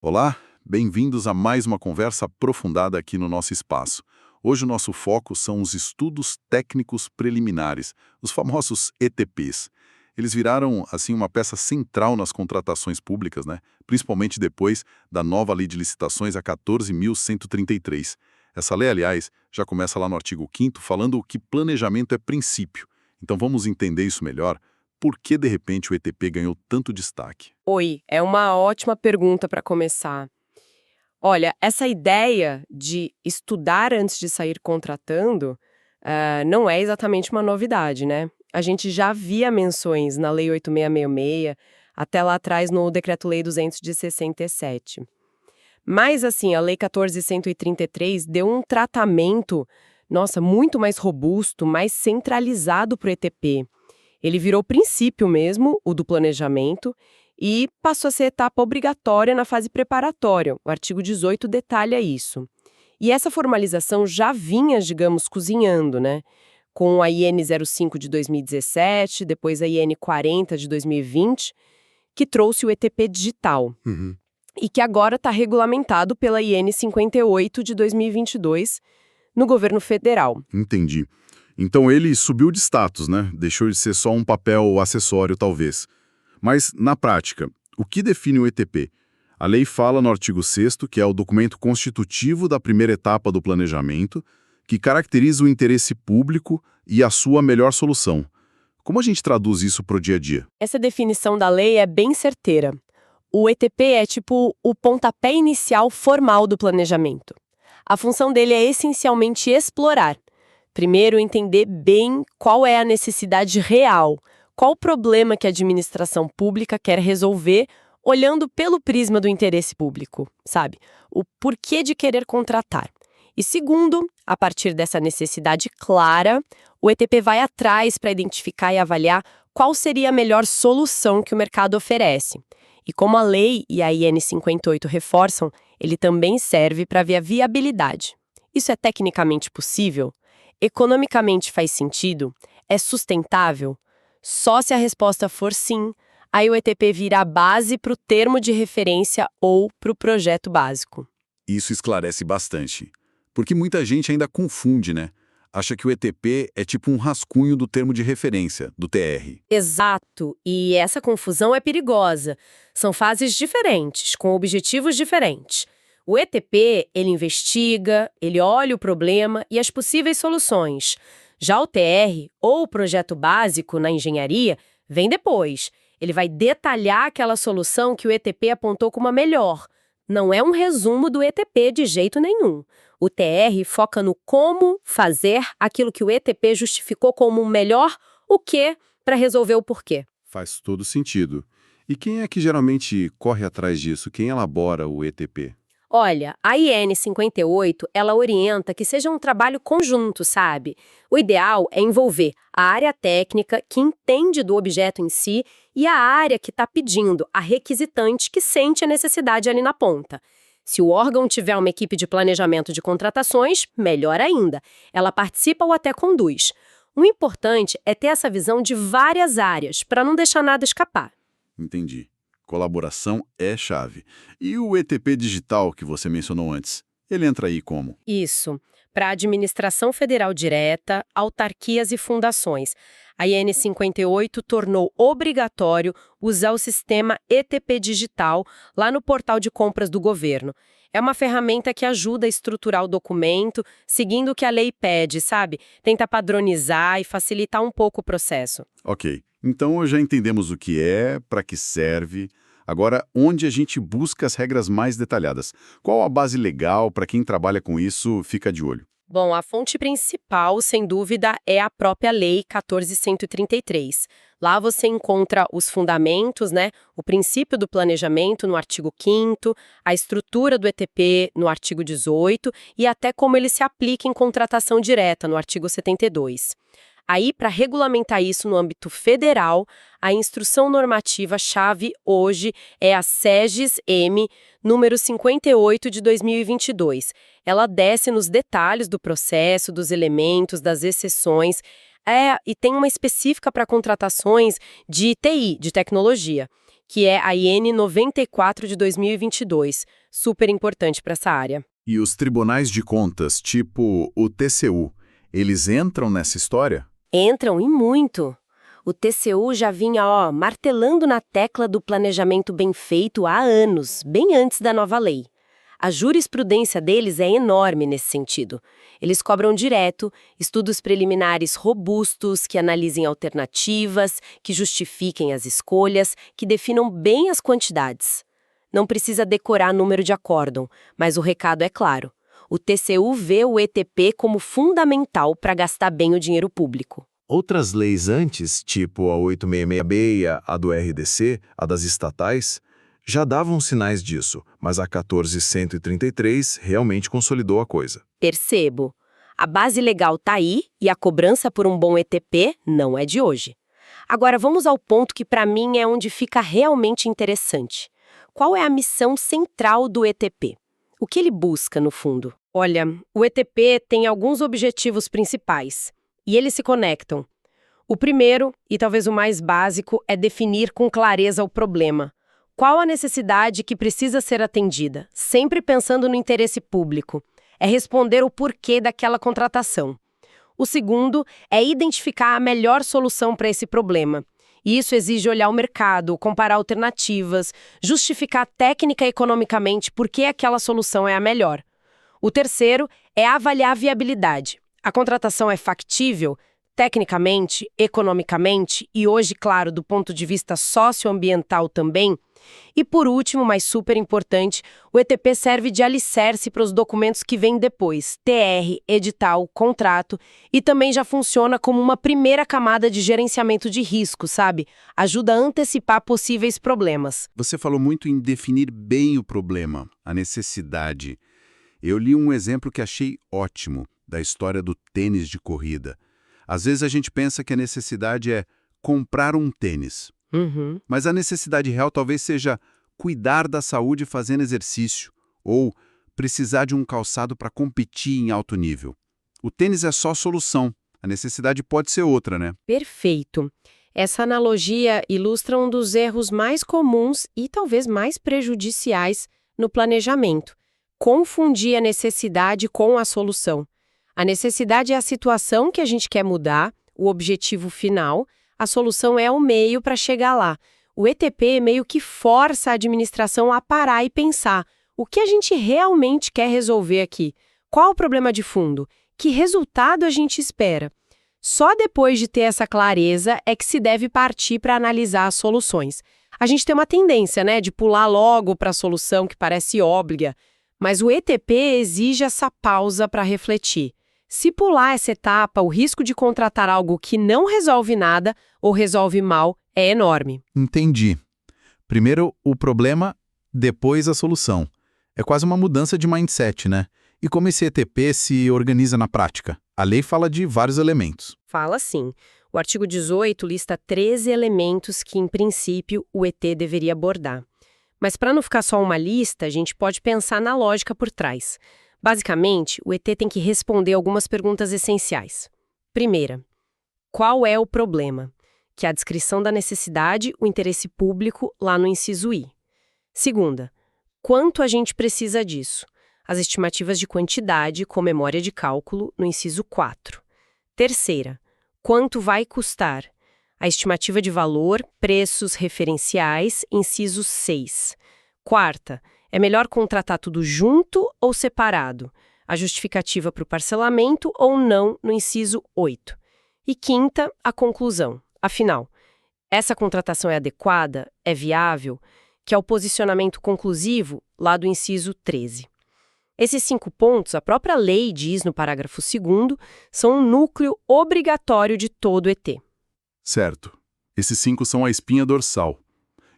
Olá, bem-vindos a mais uma conversa aprofundada aqui no nosso espaço. Hoje o nosso foco são os estudos técnicos preliminares, os famosos ETPs. Eles viraram, assim, uma peça central nas contratações públicas, né? Principalmente depois da nova lei de licitações, a 14.133. Essa lei, aliás, já começa lá no artigo 5º falando que planejamento é princípio. Então vamos entender isso melhor. Por que, de repente, o ETP ganhou tanto destaque? Oi, é uma ótima pergunta para começar. Olha, essa ideia de estudar antes de sair contratando não é exatamente uma novidade, né? A gente já via menções na Lei 8666, até lá atrás no Decreto-Lei 200 de 67. Mas, assim, a Lei 14.133 deu um tratamento, nossa, muito mais robusto, mais centralizado para o ETP. Ele virou princípio mesmo, o do planejamento, e passou a ser etapa obrigatória na fase preparatória. O artigo 18 detalha isso. E essa formalização já vinha, digamos, cozinhando, né? Com a IN 05 de 2017, depois a IN 40 de 2020, que trouxe o ETP digital. E que agora está regulamentado pela IN 58 de 2022 no governo federal. Entendi. Então ele subiu de status, né? Deixou de ser só um papel acessório, talvez. Mas, na prática, o que define o ETP? A lei fala no artigo 6º, que é o documento constitutivo da primeira etapa do planejamento, que caracteriza o interesse público e a sua melhor solução. Como a gente traduz isso para o dia a dia? Essa definição da lei é bem certeira. O ETP é tipo o pontapé inicial formal do planejamento. A função dele é essencialmente explorar. Primeiro, entender bem qual é a necessidade real, qual o problema que a administração pública quer resolver, olhando pelo prisma do interesse público, sabe? O porquê de querer contratar. E segundo, a partir dessa necessidade clara, o ETP vai atrás para identificar e avaliar qual seria a melhor solução que o mercado oferece. E como a lei e a IN 58 reforçam, ele também serve para ver a viabilidade. Isso é tecnicamente possível? Economicamente faz sentido? É sustentável? Só se a resposta for sim, aí o ETP vira a base para o termo de referência ou para o projeto básico. Isso esclarece bastante. Porque muita gente ainda confunde, né? Acha que o ETP é tipo um rascunho do termo de referência, do TR. Exato, e essa confusão é perigosa. São fases diferentes, com objetivos diferentes. O ETP, ele investiga, ele olha o problema e as possíveis soluções. Já o TR, ou o projeto básico na engenharia, vem depois. Ele vai detalhar aquela solução que o ETP apontou como a melhor. Não é um resumo do ETP de jeito nenhum. O TR foca no como fazer aquilo que o ETP justificou como o melhor, o quê, para resolver o porquê. Faz todo sentido. E quem é que geralmente corre atrás disso? Quem elabora o ETP? Olha, a IN 58, ela orienta que seja um trabalho conjunto, sabe? O ideal é envolver a área técnica, que entende do objeto em si, e a área que está pedindo, a requisitante, que sente a necessidade ali na ponta. Se o órgão tiver uma equipe de planejamento de contratações, melhor ainda. Ela participa ou até conduz. O importante é ter essa visão de várias áreas, para não deixar nada escapar. Entendi. Colaboração é chave. E o ETP digital que você mencionou antes? Ele entra aí como? Isso, para a administração federal direta, autarquias e fundações. A IN 58 tornou obrigatório usar o sistema ETP digital lá no portal de compras do governo. É uma ferramenta que ajuda a estruturar o documento, seguindo o que a lei pede, sabe? Tenta padronizar e facilitar um pouco o processo. Ok. Então já entendemos o que é, para que serve. Agora, onde a gente busca as regras mais detalhadas? Qual a base legal para quem trabalha com isso fica de olho? Bom, a fonte principal, sem dúvida, é a própria Lei 14.133. Lá você encontra os fundamentos, né? O princípio do planejamento no artigo 5º, a estrutura do ETP no artigo 18 e até como ele se aplica em contratação direta no artigo 72. Aí, para regulamentar isso no âmbito federal, a instrução normativa-chave hoje é a SEGES-M, número 58 de 2022. Ela desce nos detalhes do processo, dos elementos, das exceções. E tem uma específica para contratações de TI, de tecnologia, que é a IN 94 de 2022, super importante para essa área. E os tribunais de contas, tipo o TCU, eles entram nessa história? Entram e muito. O TCU já vinha, martelando na tecla do planejamento bem feito há anos, bem antes da nova lei. A jurisprudência deles é enorme nesse sentido. Eles cobram direto estudos preliminares robustos que analisem alternativas, que justifiquem as escolhas, que definam bem as quantidades. Não precisa decorar número de acórdão, mas o recado é claro. O TCU vê o ETP como fundamental para gastar bem o dinheiro público. Outras leis antes, tipo a 8666, a do RDC, a das estatais, já davam sinais disso, mas a 14.133 realmente consolidou a coisa. Percebo. A base legal tá aí e a cobrança por um bom ETP não é de hoje. Agora vamos ao ponto que para mim é onde fica realmente interessante. Qual é a missão central do ETP? O que ele busca, no fundo? Olha, o ETP tem alguns objetivos principais, e eles se conectam. O primeiro, e talvez o mais básico, é definir com clareza o problema. Qual a necessidade que precisa ser atendida, sempre pensando no interesse público? É responder o porquê daquela contratação. O segundo é identificar a melhor solução para esse problema. E isso exige olhar o mercado, comparar alternativas, justificar técnica e economicamente por que aquela solução é a melhor. O terceiro é avaliar a viabilidade. A contratação é factível? Tecnicamente, economicamente e hoje, claro, do ponto de vista socioambiental também. E por último, mas super importante, o ETP serve de alicerce para os documentos que vêm depois, TR, edital, contrato, e também já funciona como uma primeira camada de gerenciamento de risco, sabe? Ajuda a antecipar possíveis problemas. Você falou muito em definir bem o problema, a necessidade. Eu li um exemplo que achei ótimo, da história do tênis de corrida. Às vezes a gente pensa que a necessidade é comprar um tênis. Mas a necessidade real talvez seja cuidar da saúde fazendo exercício ou precisar de um calçado para competir em alto nível. O tênis é só solução, a necessidade pode ser outra, né? Perfeito. Essa analogia ilustra um dos erros mais comuns e talvez mais prejudiciais no planejamento: confundir a necessidade com a solução. A necessidade é a situação que a gente quer mudar, o objetivo final. A solução é o meio para chegar lá. O ETP meio que força a administração a parar e pensar: o que a gente realmente quer resolver aqui? Qual o problema de fundo? Que resultado a gente espera? Só depois de ter essa clareza é que se deve partir para analisar as soluções. A gente tem uma tendência, de pular logo para a solução que parece óbvia, mas o ETP exige essa pausa para refletir. Se pular essa etapa, o risco de contratar algo que não resolve nada ou resolve mal é enorme. Entendi. Primeiro o problema, depois a solução. É quase uma mudança de mindset, né? E como esse ETP se organiza na prática? A lei fala de vários elementos. Fala sim. O artigo 18 lista 13 elementos que, em princípio, o ET deveria abordar. Mas para não ficar só uma lista, a gente pode pensar na lógica por trás. Basicamente, o ET tem que responder algumas perguntas essenciais. Primeira, qual é o problema? Que é a descrição da necessidade, o interesse público, lá no inciso I. Segunda, quanto a gente precisa disso? As estimativas de quantidade com memória de cálculo, no inciso 4. Terceira, quanto vai custar? A estimativa de valor, preços referenciais, inciso 6. Quarta, é melhor contratar tudo junto ou separado? A justificativa para o parcelamento ou não, no inciso 8. E quinta, a conclusão. Afinal, essa contratação é adequada? É viável? Que é o posicionamento conclusivo, lá do inciso 13. Esses 5 pontos, a própria lei diz no parágrafo 2º, são um núcleo obrigatório de todo ET. Certo. Esses 5 são a espinha dorsal.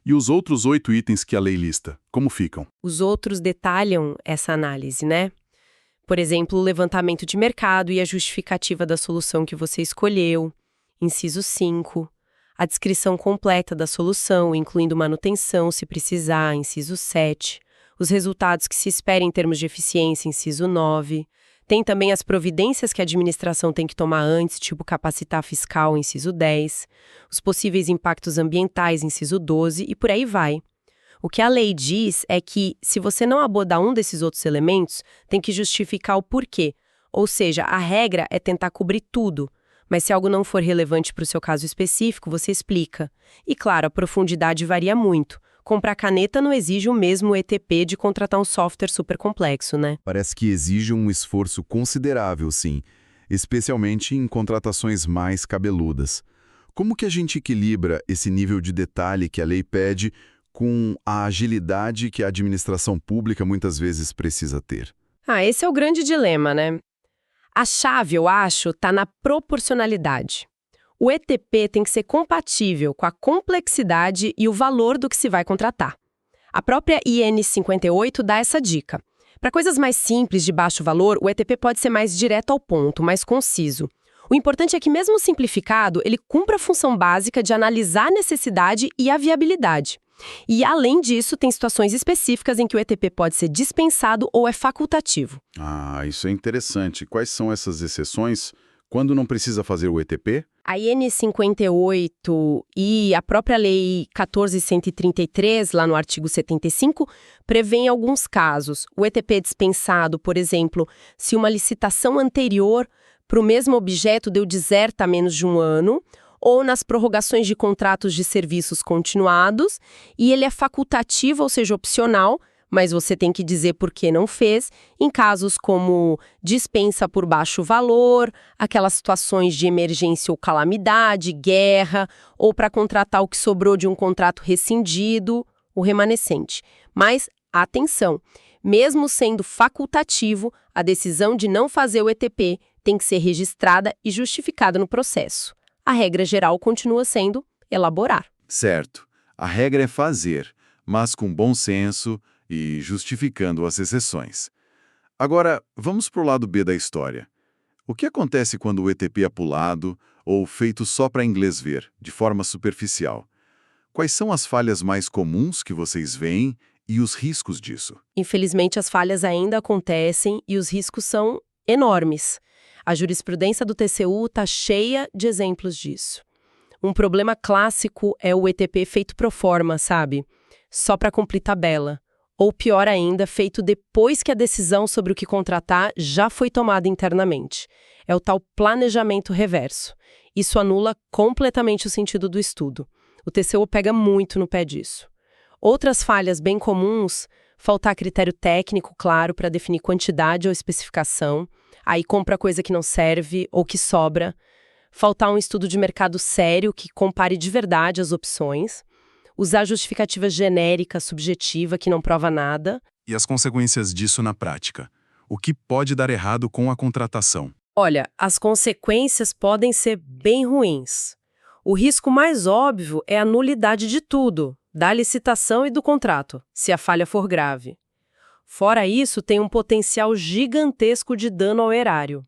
E os outros 8 itens que a lei lista, como ficam? Os outros detalham essa análise, Por exemplo, o levantamento de mercado e a justificativa da solução que você escolheu. Inciso 5. A descrição completa da solução, incluindo manutenção, se precisar. Inciso 7. Os resultados que se espera em termos de eficiência. Inciso 9. Tem também as providências que a administração tem que tomar antes, tipo capacitar fiscal, inciso 10, os possíveis impactos ambientais, inciso 12, e por aí vai. O que a lei diz é que, se você não abordar um desses outros elementos, tem que justificar o porquê. Ou seja, a regra é tentar cobrir tudo. Mas se algo não for relevante para o seu caso específico, você explica. E claro, a profundidade varia muito. Comprar caneta não exige o mesmo ETP de contratar um software super complexo, né? Parece que exige um esforço considerável, sim, especialmente em contratações mais cabeludas. Como que a gente equilibra esse nível de detalhe que a lei pede com a agilidade que a administração pública muitas vezes precisa ter? Esse é o grande dilema, né? A chave, eu acho, está na proporcionalidade. O ETP tem que ser compatível com a complexidade e o valor do que se vai contratar. A própria IN 58 dá essa dica. Para coisas mais simples, de baixo valor, o ETP pode ser mais direto ao ponto, mais conciso. O importante é que, mesmo simplificado, ele cumpra a função básica de analisar a necessidade e a viabilidade. E, além disso, tem situações específicas em que o ETP pode ser dispensado ou é facultativo. Isso é interessante. Quais são essas exceções? Quando não precisa fazer o ETP? A IN 58 e a própria Lei 14.133, lá no artigo 75, prevêem alguns casos. O ETP é dispensado, por exemplo, se uma licitação anterior para o mesmo objeto deu deserta há menos de um ano, ou nas prorrogações de contratos de serviços continuados, e ele é facultativo, ou seja, opcional, mas você tem que dizer por que não fez, em casos como dispensa por baixo valor, aquelas situações de emergência ou calamidade, guerra, ou para contratar o que sobrou de um contrato rescindido, o remanescente. Mas, atenção, mesmo sendo facultativo, a decisão de não fazer o ETP tem que ser registrada e justificada no processo. A regra geral continua sendo elaborar. Certo. A regra é fazer, mas com bom senso e justificando as exceções. Agora, vamos para o lado B da história. O que acontece quando o ETP é pulado ou feito só para inglês ver, de forma superficial? Quais são as falhas mais comuns que vocês veem e os riscos disso? Infelizmente, as falhas ainda acontecem e os riscos são enormes. A jurisprudência do TCU está cheia de exemplos disso. Um problema clássico é o ETP feito pro forma, sabe? Só para cumprir tabela. Ou pior ainda, feito depois que a decisão sobre o que contratar já foi tomada internamente. É o tal planejamento reverso. Isso anula completamente o sentido do estudo. O TCU pega muito no pé disso. Outras falhas bem comuns, faltar critério técnico claro para definir quantidade ou especificação, aí compra coisa que não serve ou que sobra, faltar um estudo de mercado sério que compare de verdade as opções, usar justificativa genérica, subjetiva, que não prova nada. E as consequências disso na prática? O que pode dar errado com a contratação? Olha, as consequências podem ser bem ruins. O risco mais óbvio é a nulidade de tudo, da licitação e do contrato, se a falha for grave. Fora isso, tem um potencial gigantesco de dano ao erário.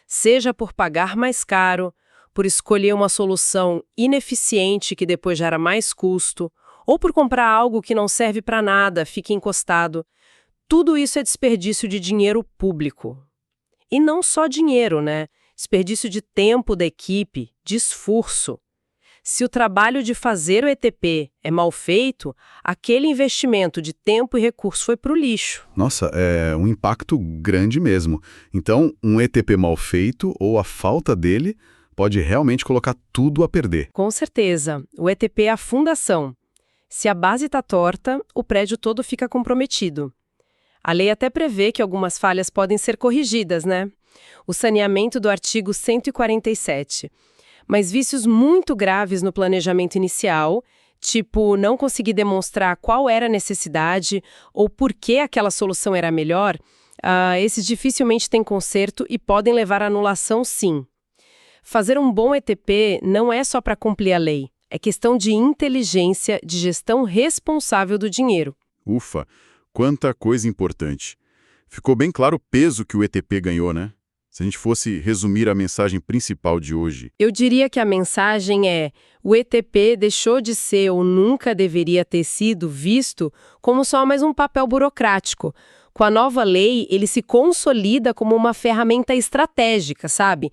Seja por pagar mais caro, por escolher uma solução ineficiente que depois gera mais custo, ou por comprar algo que não serve para nada, fica encostado. Tudo isso é desperdício de dinheiro público. E não só dinheiro, né? Desperdício de tempo da equipe, de esforço. Se o trabalho de fazer o ETP é mal feito, aquele investimento de tempo e recurso foi para o lixo. Nossa, é um impacto grande mesmo. Então, um ETP mal feito ou a falta dele pode realmente colocar tudo a perder. Com certeza. O ETP é a fundação. Se a base está torta, o prédio todo fica comprometido. A lei até prevê que algumas falhas podem ser corrigidas, né? O saneamento do artigo 147. Mas vícios muito graves no planejamento inicial, tipo não conseguir demonstrar qual era a necessidade ou por que aquela solução era melhor, esses dificilmente têm conserto e podem levar à anulação, sim. Fazer um bom ETP não é só para cumprir a lei, é questão de inteligência, de gestão responsável do dinheiro. Ufa, quanta coisa importante. Ficou bem claro o peso que o ETP ganhou, né? Se a gente fosse resumir a mensagem principal de hoje. Eu diria que a mensagem é: o ETP deixou de ser ou nunca deveria ter sido visto como só mais um papel burocrático, Com a nova lei, ele se consolida como uma ferramenta estratégica, sabe?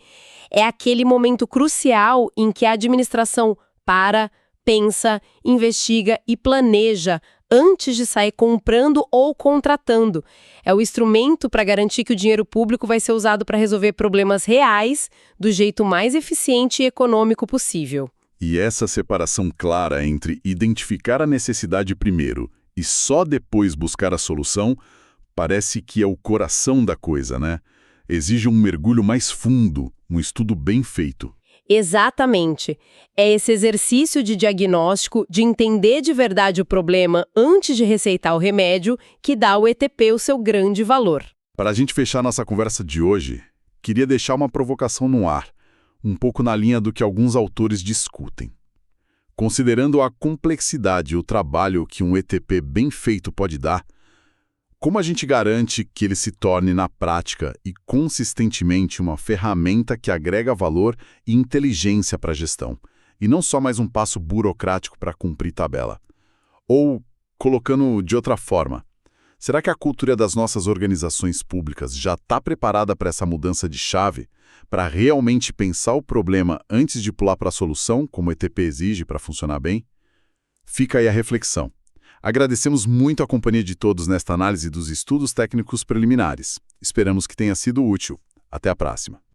É aquele momento crucial em que a administração para, pensa, investiga e planeja antes de sair comprando ou contratando. É o instrumento para garantir que o dinheiro público vai ser usado para resolver problemas reais do jeito mais eficiente e econômico possível. E essa separação clara entre identificar a necessidade primeiro e só depois buscar a solução parece que é o coração da coisa, né? Exige um mergulho mais fundo, um estudo bem feito. Exatamente. É esse exercício de diagnóstico, de entender de verdade o problema antes de receitar o remédio, que dá ao ETP o seu grande valor. Para a gente fechar nossa conversa de hoje, queria deixar uma provocação no ar, um pouco na linha do que alguns autores discutem. Considerando a complexidade e o trabalho que um ETP bem feito pode dar, como a gente garante que ele se torne na prática e consistentemente uma ferramenta que agrega valor e inteligência para a gestão, e não só mais um passo burocrático para cumprir tabela? Ou, colocando de outra forma, será que a cultura das nossas organizações públicas já está preparada para essa mudança de chave, para realmente pensar o problema antes de pular para a solução, como o ETP exige para funcionar bem? Fica aí a reflexão. Agradecemos muito a companhia de todos nesta análise dos estudos técnicos preliminares. Esperamos que tenha sido útil. Até a próxima.